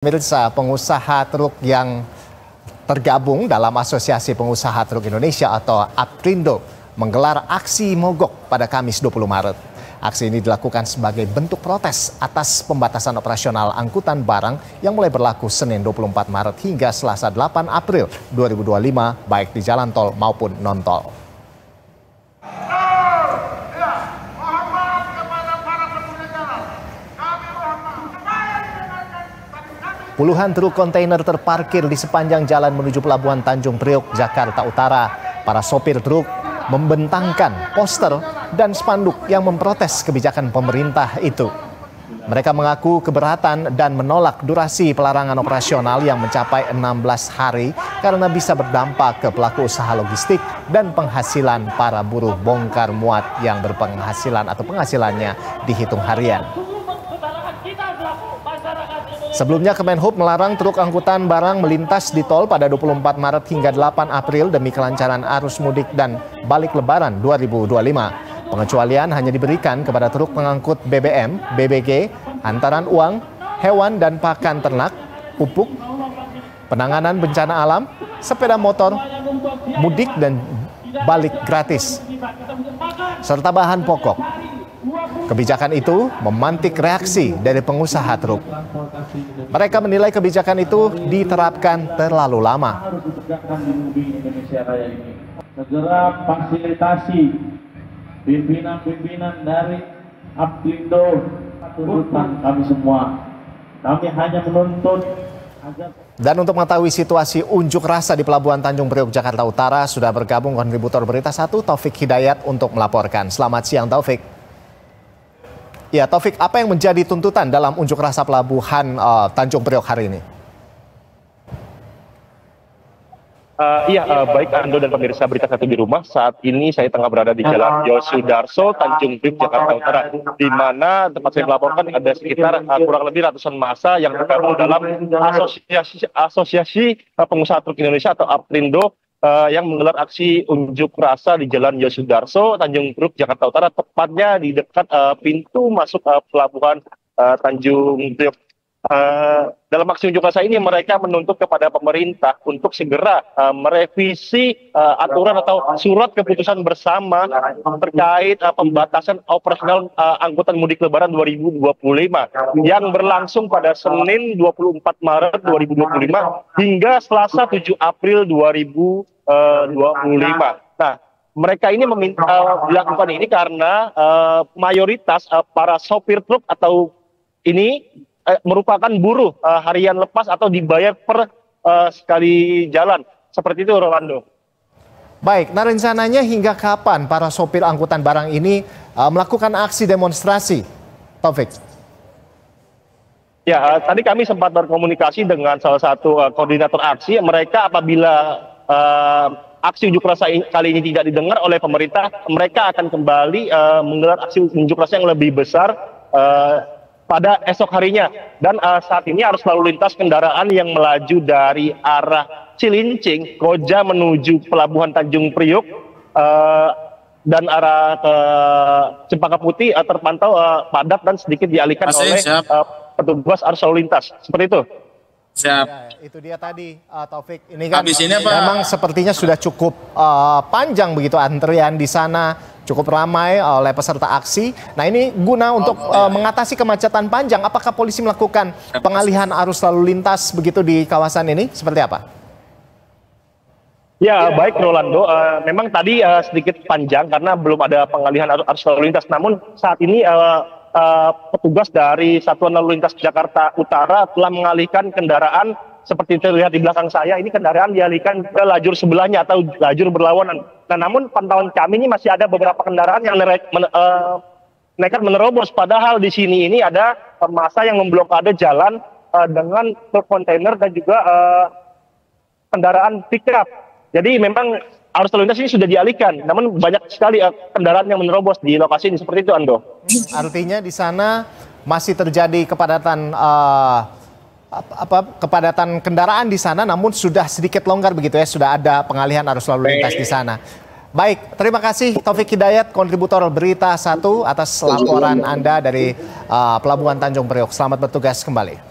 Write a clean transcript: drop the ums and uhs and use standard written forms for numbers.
Pemirsa, pengusaha truk yang tergabung dalam Asosiasi Pengusaha Truk Indonesia atau APTRINDO menggelar aksi mogok pada Kamis 20 Maret. Aksi ini dilakukan sebagai bentuk protes atas pembatasan operasional angkutan barang yang mulai berlaku Senin 24 Maret hingga Selasa 8 April 2025 baik di jalan tol maupun non-tol. Puluhan truk kontainer terparkir di sepanjang jalan menuju Pelabuhan Tanjung Priok, Jakarta Utara. Para sopir truk membentangkan poster dan spanduk yang memprotes kebijakan pemerintah itu. Mereka mengaku keberatan dan menolak durasi pelarangan operasional yang mencapai 16 hari karena bisa berdampak ke pelaku usaha logistik dan penghasilan para buruh bongkar muat yang berpenghasilan atau penghasilannya dihitung harian. Sebelumnya Kemenhub melarang truk angkutan barang melintas di tol pada 24 Maret hingga 8 April demi kelancaran arus mudik dan balik lebaran 2025. Pengecualian hanya diberikan kepada truk pengangkut BBM, BBG, hantaran uang, hewan dan pakan ternak, pupuk, penanganan bencana alam, sepeda motor, mudik dan balik gratis, serta bahan pokok. Kebijakan itu memantik reaksi dari pengusaha truk. Mereka menilai kebijakan itu diterapkan terlalu lama. Segera fasilitasi pimpinan-pimpinan dari APTRINDO, tuntutan kami semua. Kami hanya menuntut agar... Dan untuk mengetahui situasi unjuk rasa di Pelabuhan Tanjung Priok, Jakarta Utara, sudah bergabung kontributor Berita 1 Taufik Hidayat untuk melaporkan. Selamat siang Taufik. Ya Taufik, apa yang menjadi tuntutan dalam unjuk rasa Pelabuhan Tanjung Priok hari ini? Baik Ando dan pemirsa Berita 1 di rumah, saat ini saya tengah berada di Jalan Yosudarso, Tanjung Priok, Jakarta Utara, di mana tempat saya melaporkan ada sekitar kurang lebih ratusan massa yang tergabung dalam Asosiasi Pengusaha Truk Indonesia atau APTRINDO yang menggelar aksi unjuk rasa di Jalan Yosudarso, Tanjung Priok, Jakarta Utara, tepatnya di dekat pintu masuk Pelabuhan Tanjung Priok. Dalam aksi unjuk rasa ini mereka menuntut kepada pemerintah untuk segera merevisi aturan atau surat keputusan bersama terkait pembatasan operasional angkutan mudik lebaran 2025 yang berlangsung pada Senin 24 Maret 2025 hingga Selasa 7 April 2025. Nah, mereka ini meminta dilakukan ini karena mayoritas para sopir truk atau ini merupakan buruh harian lepas atau dibayar per sekali jalan. Seperti itu, Rolando. Baik, nah rencananya hingga kapan para sopir angkutan barang ini melakukan aksi demonstrasi, Taufik? Ya, tadi kami sempat berkomunikasi dengan salah satu koordinator aksi. Mereka apabila aksi unjuk rasa kali ini tidak didengar oleh pemerintah, mereka akan kembali menggelar aksi unjuk rasa yang lebih besar pada esok harinya. Dan saat ini arus lalu lintas kendaraan yang melaju dari arah Cilincing, Koja menuju Pelabuhan Tanjung Priok dan arah ke Cempaka Putih terpantau padat dan sedikit dialihkan oleh petugas arus lalu lintas. Seperti itu. Siap. Ya, itu dia tadi Taufik. Ini kan memang sepertinya sudah cukup panjang begitu antrian di sana, cukup ramai oleh peserta aksi. Nah ini guna untuk mengatasi kemacetan panjang. Apakah polisi melakukan pengalihan arus lalu lintas begitu di kawasan ini? Seperti apa? Ya baik Rolando, memang tadi sedikit panjang karena belum ada pengalihan arus lalu lintas. Namun saat ini petugas dari Satuan Lalu Lintas Jakarta Utara telah mengalihkan kendaraan seperti terlihat di belakang saya. Ini kendaraan dialihkan ke lajur sebelahnya atau lajur berlawanan. Nah, namun pantauan kami ini masih ada beberapa kendaraan yang nekat menerobos. Padahal di sini ini ada massa yang memblokade jalan dengan truk kontainer dan juga kendaraan pickup. Jadi memang arus lalu lintas ini sudah dialihkan, namun banyak sekali kendaraan yang menerobos di lokasi ini. Seperti itu, Ando. Artinya di sana masih terjadi kepadatan kepadatan kendaraan di sana, namun sudah sedikit longgar begitu ya, sudah ada pengalihan arus lalu lintas di sana. Baik, terima kasih Taufik Hidayat, kontributor Berita 1 atas laporan Anda dari Pelabuhan Tanjung Priok. Selamat bertugas kembali.